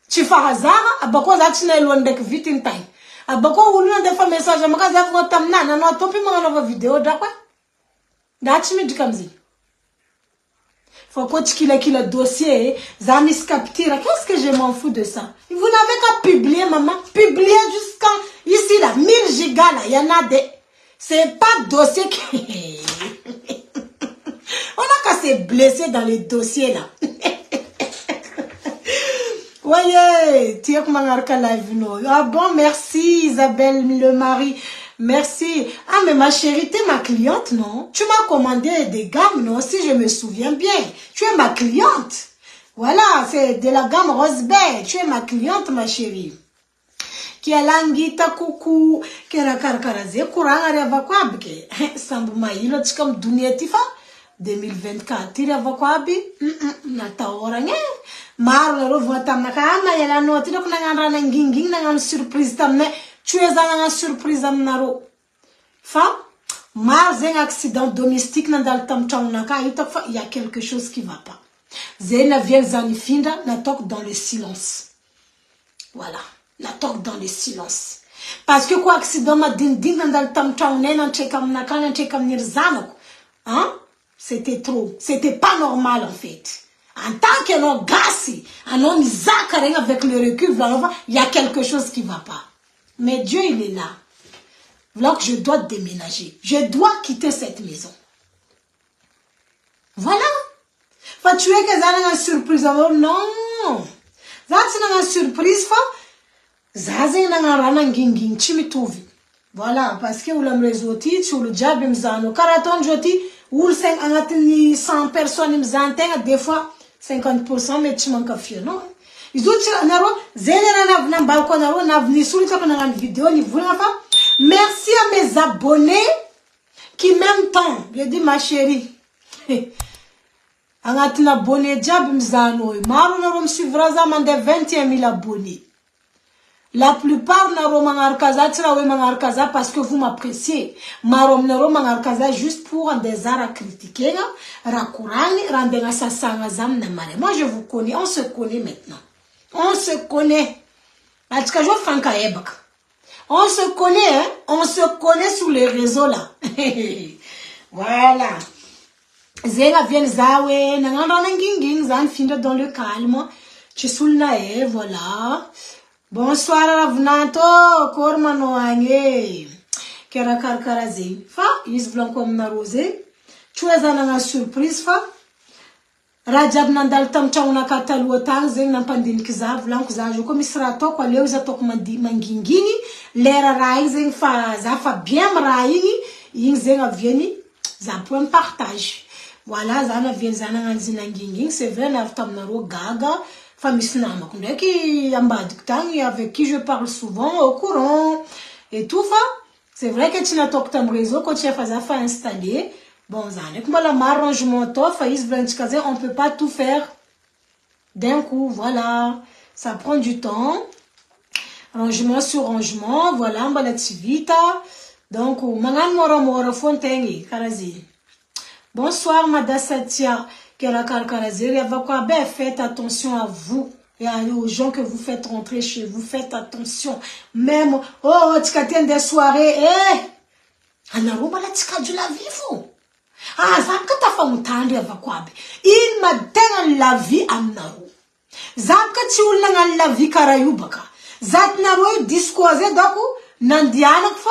tu fais hazara abako that's ne londe que vite in time abako wulu ndefa message maka za votamna na no topi manga nova video dakwa that's ne diktamzi faut que tu kila dossier zamis captira qu'est-ce que je m'en fous de ça vous n'avez qu'à publier maman publier jusqu'à ici là 1000 gigas là il y en a des c'est pas dossier qui on a qu'à se blesser dans les dossiers là voyez tire mangarka live no ah bon merci Isabelle le mari merci ah mais ma chérie t'es ma cliente non tu m'as commandé des gammes non si je me souviens bien tu es ma cliente voilà c'est de la gamme rose beige tu es ma cliente ma chérie qui a langita kuku kera karkaraze kuranga reva kwabke sambu mailo tikam dunia tifa 2024 tira vakwabi na taora nge maro ro vota nakana yala no tira kuna ngandra na nginging na ngam surprise tamne tu es na surprise amnaro fa mar zeng accident domestique na dal tam tawnaka itofa il y a quelque chose qui va pas zena vient zanifinda na tok dans le silence voilà la toque dans le silence parce que quoi accident ma ding dans le tam tawne na chekam na kana chekam nirzano hein c'était trop c'était pas normal en fait en tant que non gassi un homme zakaring avec le recul il y a quelque chose qui va pas mais Dieu il est là voilà que je dois déménager je dois quitter cette maison voilà fa tu es que ça une surprise non ça c'est une surprise fa zaze na ngarana nginging chimituvi voilà parce que ulam rezoti sur le job mzano karaton joti ul 5 angatini 100 personnes mzantenga des fois 50% mais tu manques fier non ils ont tiré naro zenera na balcon naro na vni sulita na vidéo ni vuna fa Merci à mes abonnés qui m'aiment tant. Je dis ma chérie. Angatin abonné diable mzano. Maru me suivra zaman de 21 000 abonnés. La plupart n'auront mangarkaza tirawe mangarkaza parce que vous m'appréciez. Marom n'auront mangarkaza juste pour des arts à critiquer, rakurani, rendenga sasanga zam namare. Moi je vous connais, on se connaît maintenant. On se connaît. En tout cas, je franca ebak. On se connaît, hein? On se connaît sur les réseaux là. Voilà. Zenga vient zawe, nanganda nginging zan finde dans le calme. Chisulna voilà. Bonsoir Ravnato, Kormano Agne. Kera karkaraze. Fa, is blanc comme na rosé. Tu es en surprise fa. Rajab nandal tam chauna katalu otang zeng nampandin kizav blanc kuzajo comme israto kwa leo za tok mangingini. Lera rai zeng fa za fa bien raini. Ying zeng avieni za point partage. Voilà, zana vien zana nganzina nginging. C'est vrai na tam naro gaga. Famisnama, avec qui je parle souvent au courant et tout ça. C'est vrai que tu n'as pas ton réseau quand tu as fait installer. Bon, avec moi la m'arrangement on peut pas tout faire d'un coup, voilà. Ça prend du temps. Rangement sur rangement, voilà, donc, bonsoir, Madame Satia. Faites attention à vous et aux gens que vous faites rentrer chez vous. Faites attention. Même, oh, tu as des soirées, anaroba la tika du la vivo. Ah, zamka ta famutandi avakwabe. Il m'a donné la vie amnaro. Zamka ti ulanga la vie karayubaka. Zat naro discoise dako nandiana fa.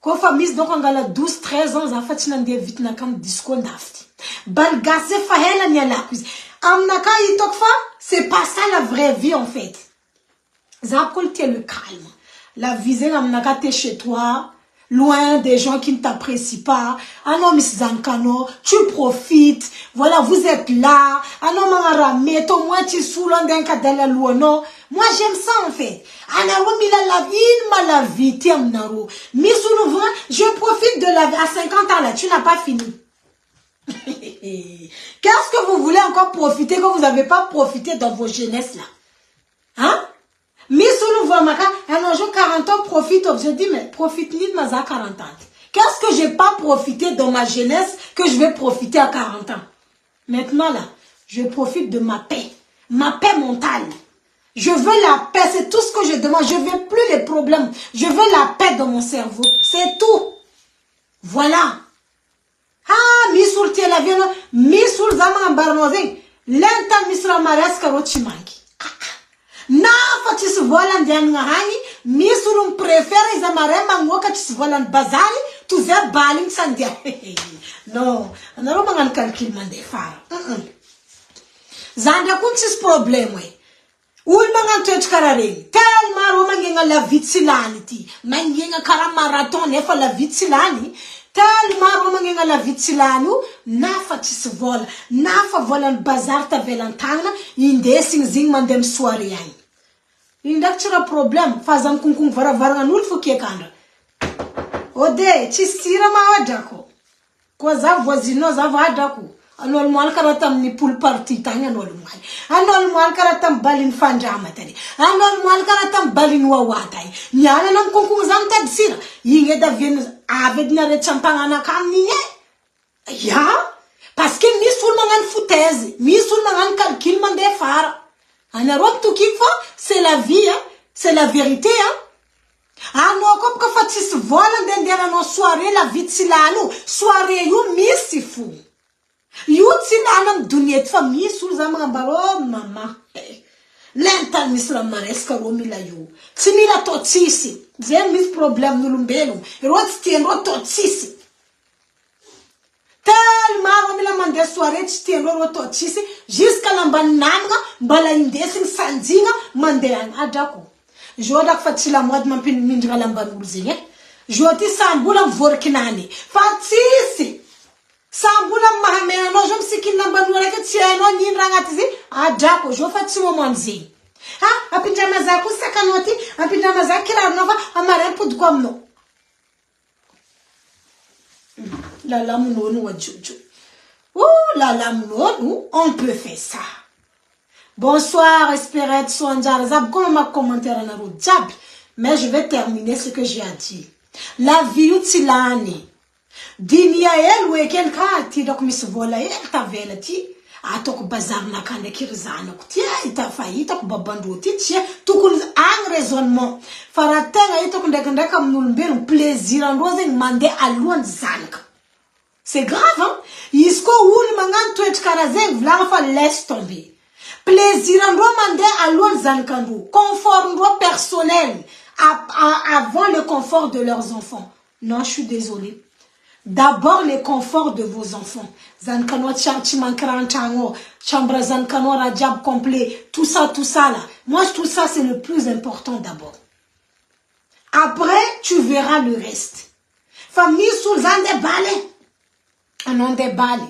Ko famis donc angala 12-13 ans za fati nande vite na kam disco ndafti. Balgasse fahela ni la cuisine. Amnaka itokfa, c'est pas ça la vraie vie en fait. Zakol t'es le calme. La vie amnaka t'es chez toi, loin des gens qui ne t'apprécient pas. Ah non, Miss Zankano, tu profites. Voilà, vous êtes là. Ah non, Mangarame, toi, moi, tu soulan d'un cadela louano. Moi, j'aime ça, en fait. Anaro, la vie, il m'a la vie, tiens, Naro. Misoulouvan, je profite de la vie. À 50 ans, là, tu n'as pas fini. Qu'est-ce que vous voulez encore profiter que vous n'avez pas profité dans vos jeunesses, là? Hein? Misoulouvan, maka, un jour 40 ans, profite. Je dis, mais profite ni de ma 40 ans. Qu'est-ce que j'ai pas profité dans ma jeunesse que je vais profiter à 40 ans? Maintenant, là, je profite de ma paix mentale. Je veux la paix, c'est tout ce que je demande. Je veux plus les problèmes. Je veux la paix dans mon cerveau. C'est tout. Voilà. Ah, misul tie la viano, misul zaman barnozing. Lenta misra mares karochimangi. Na fatis volan dian ngahani, misulum prefere zamare mangoka tis volan bazari, tu ze baling sandia. Non, anaro mangan calcul mande fara. Zanda kuntis problème we. Ul mangan tuet karare. Tellement romangenga la vitsilani ti. Mangenga kara marathon nefa la vitsilani. Tellement romangenga la vitsilani. Nafa tis vola. Nafa volan bazar ta velantana. Indesing zing mandem soirée yani. Indaktura problème. Fazam kunkung vara varanga nul fukie kanda. Ode, chisira mawadako. Kwa za voisino za vadako. Anol mwal karatam ni pool party tanya anol mwal. Anol mwal karatam balin fanjama tani. Anol mwal karatam balin wawatai. Nyana nam kunkung zamta disira. Yinge da vien aved na re champangana kam niye. Ya? Parce que mi sul mangan foutaise. Mi sul mangan calcul mande fara. Anarop tu kifa, c'est la vie, hein? C'est la vérité, hein? Ah non, comme que fatis vola dendera no soirée la vitsilano. Soirée you missifou. Yutsin anam dunyet fa misul zaman baro mama. Lental misla mareska romila yu. Timila totisi. Zen mis problem nulumbelu. Rot stien rot totisi. Tellement romila mande soirée stien rot totisi. Jusqu'à l'amban nanga mbala indesing sanzinga mandean adako. Jodak fatila mwad mampin mindra lamban ulzinye. Joti sambula vorkinani. Fatisi. Sambula mahamena no jom sikin lamban wala ke tieno nyin rangatizi. Adako jo fatimo monzi. Ha apinjama zaku sakanoti apinjama zakira nova amare put gomno. La lamono wa jojo. Oh, la lamono, on peut faire ça. Bonsoir, Espérette, Soanjarazab, comme ma commentaire na Rodjab. Mais je vais terminer ce que j'ai à dire. La vie utilani. Dinia el weken ka ti dok misvola el ta vela ti. Atok bazar na kande kirzana kutia ita faita ku babando ti tia tukul ang raisonnement faratenga ito kundekanda kam nulmbel plaisir andoze mande alwan zanka. C'est grave hein. Isko wul mangan twet karazeng vla fa laisse tomber. Plaisir ando mande alwan zanka ndo confort ndo personnel avant le confort de leurs enfants. Non, je suis désolée. D'abord les conforts de vos enfants. Zankano chimankrantango, chambra zankano rajab complet, tout ça là. Moi, tout ça, c'est le plus important d'abord. Après, tu verras le reste. Famille sous zande bale. Anon de bale.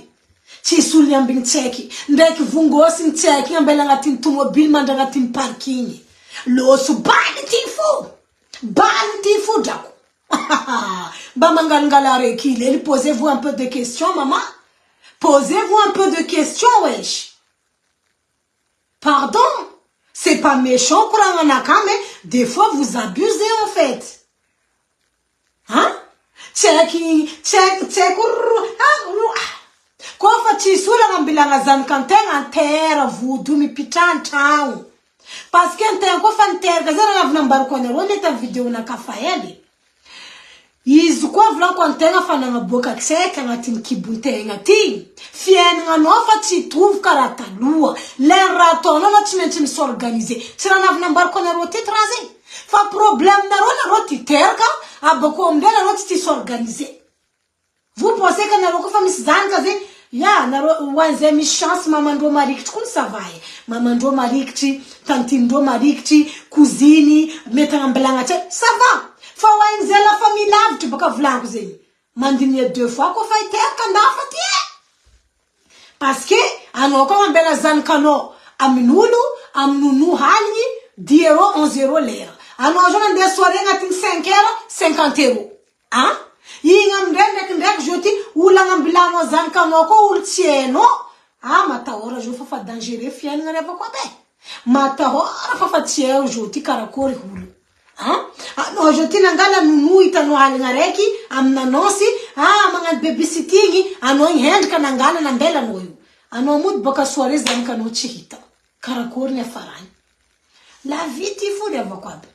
Chi sous liambing tcheki. Ndek vungo sin tcheki. Ambelanga tin tumobile mandanga tin parking. Lo su bale tin fou. Bale tin fou dako. Posez-vous un peu de questions, maman. Posez-vous un peu de questions, wesh. Pardon. C'est pas méchant pour un anaka, mais des fois vous abusez en fait. Hein? Quoi fait-il sous la rambilangazan quand en terre, vous doumi pitan tao? Parce qu'un terre, quoi fait terre, gazan avnambar qu'on est en vidéo na kafaeli. Izukwa vla kwantenga fana ngaboka kseka ngatin kibuntenga ti fien nga no fati trouve karata lua le rato no machimenti s'organiser sira na vnambar kona roti traze fa problème na rona roti terka aboko mdela roti s'organiser. Vous pensez que na roko famis zangaze ya na wanze mi chance mama ndo marikti kun savaye mama ndo marikti tanti ndo marikti cousine metanga mblanga ça va. Faut la famille lave, tu peux pas vouloir mandiner 2 fois qu'on fait terre quand on fait. Parce que, on a comme un zan kano, amnulu, amnunu hali, 10 €, 11 € l'air. On a des soirées, on a 5 €, 50 €. Hein? Yingam dek joti, ou la mbilano zan kano ko ou tieno. Ah, matahora, je fais pas dangereux, fien, on n'a pas quoi ben. Matahora, fa tieno, joti, karakori, hulu. Hein? No joti nangala nunu itano halingareki amna nosi mangan babysitting ano hand kanangala na mbela noyo ano mud boka soirée zanka no chihita karakori ne farani la vie ti fu de vakwab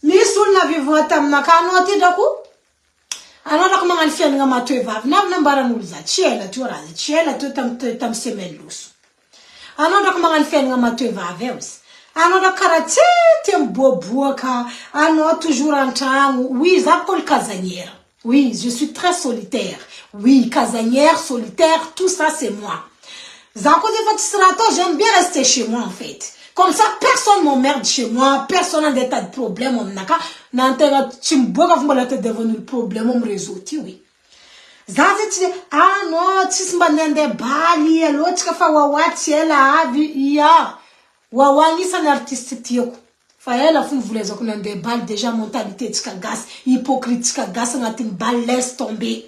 ni sul na vivo tamna kano ti daku ano dak mangan fian nga matwe vav na mbara mulza chiela tu razi chiela tu tam semelus ano dak mangan fian nga matwe vaveus. Alors, la karaté, t'es boboka. Alors, toujours en train. Oui, j'appelle casanière. Oui, je suis très solitaire. Oui, casanière, solitaire, tout ça, c'est moi. J'aime bien rester chez moi, en fait. Comme ça, personne m'emmerde chez moi. Personne n'a des tas de problèmes. Tu me devenu le problème, on me résout, oui. Ah non, tu sais, bali, l'autre, fa wawati, la ya. Wawani san artiste tiyoko. Faela fun voulez qu'on des balles déjà mentalité tika gas, hypocrite tika gas ngatin bal laisse tomber.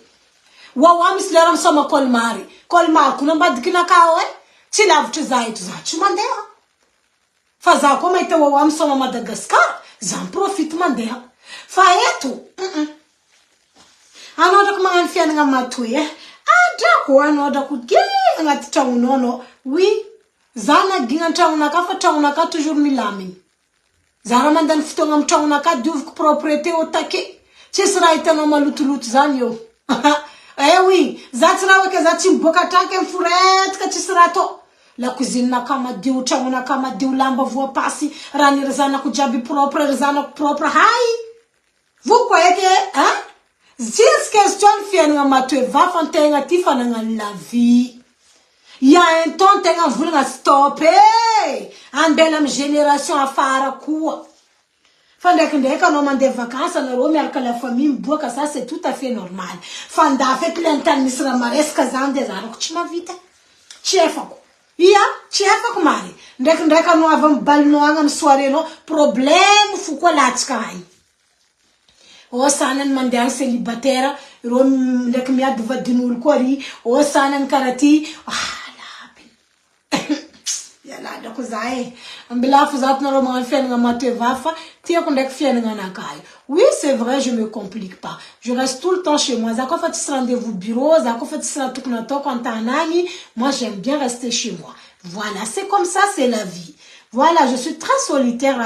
Wawami slaram sama kolmari. Kolmar kuna badikina kawe. Ti lav tuzai tu mandea. Faza koma ite wawami sama Madagascar, zan profite mandea. Faeto. Ano dak mangan fian nga matuye. Adako ano dak ge ngati tawunono. Oui. Zana ginga taunaka fa taunaka toujours milami. Zara mandan futonga taunaka duv propriété au taquet. Cesra itano malutulut zanyo. Eh oui, zatra weke zati bokata ke furet ka cesrato. La cuisine na kama diu tauna kama diu lamba voa passi rani rezana kujabi propre rezana propre hai. Vous croyez que hein? Zis question fienga matwe va fantenga tifana la vie. Il y a un temps, tu as voulu stopper. En belle génération à faire quoi? Fanda kende ka no mande vacances na romi arka la famille boka ça c'est tout à fait normal. Fanda fait l'internisra mareska zande zaro kuchima vita. Chefa ko. Iya, chefa ko mari. Ndeka no avam bal no angam soirée no problème fu ko latskai. O sanan mande célibataire rom lek miad vadinul kori o sanan karati yala da ko zae ambila fuzat na roman fen nga mate vafa tia ko ndek fen nga nakay. Oui, c'est vrai, je me complique pas. Je reste tout le temps chez moi. Zako fait ce rendez-vous bureau, zako fait ce rendez-vous quand t'as un ami. Moi, j'aime bien rester chez moi. Voilà, c'est comme ça, c'est la vie. Voilà, je suis très solitaire.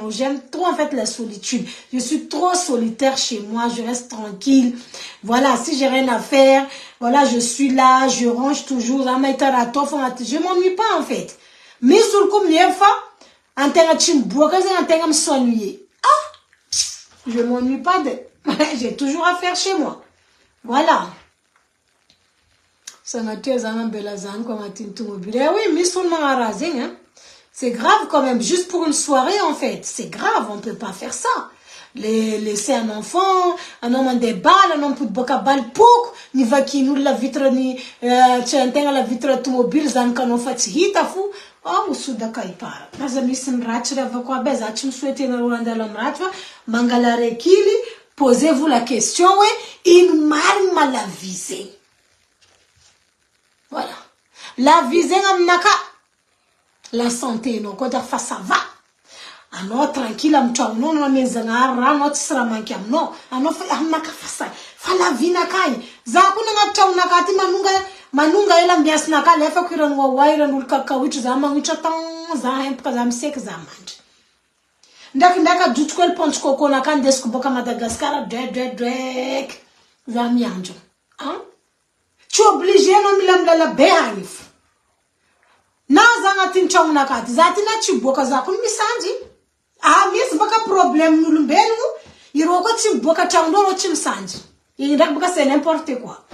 J'aime trop en fait la solitude. Je suis trop solitaire chez moi. Je reste tranquille. Voilà, si j'ai rien à faire, voilà, je suis là, je range toujours. Je m'ennuie pas en fait. Mais sur le coup, me s'ennuyer. Je m'ennuie pas de... J'ai toujours à faire chez moi. Voilà. Ça m'a tué, oui, mais seulement à raser, hein. C'est grave quand même, juste pour une soirée en fait. C'est grave, on peut pas faire ça. Laisser un enfant, un homme en des balles, un homme pour boca balle pour, ni va qui nous la vitre ni, la vitre automobile, zan kanon fatihita fou. Oh, souda kaipara. Mas a misim ratira va quoi beza, tu me souhaites na Rwanda la mratva, mangalare kili, posez-vous la question, ouais, il m'a la visée. Voilà. La visée naka. La santé, non, quand ça va. Alors, tranquille, non, non, mais non, sera manqué, non, alors, amnaka fasa. Fala vina kai. Zakuna ngapcha unakati manunga ela mbias naka lefa kuran wa wairan ulkaka wichu za mangicha tang za hempa za msek za manj. Ndaka dutkwel ponch koko naka ndesku boka Madagascar drek za mianjo. Hein? Tu obligé non milamla la behanif. Na zanga tincha unakati zati na chiboka zakun misanji. Ah, mis baka problem nulumbenu. Iroko chiboka changdoro chimsanji. Il c'est n'importe quoi.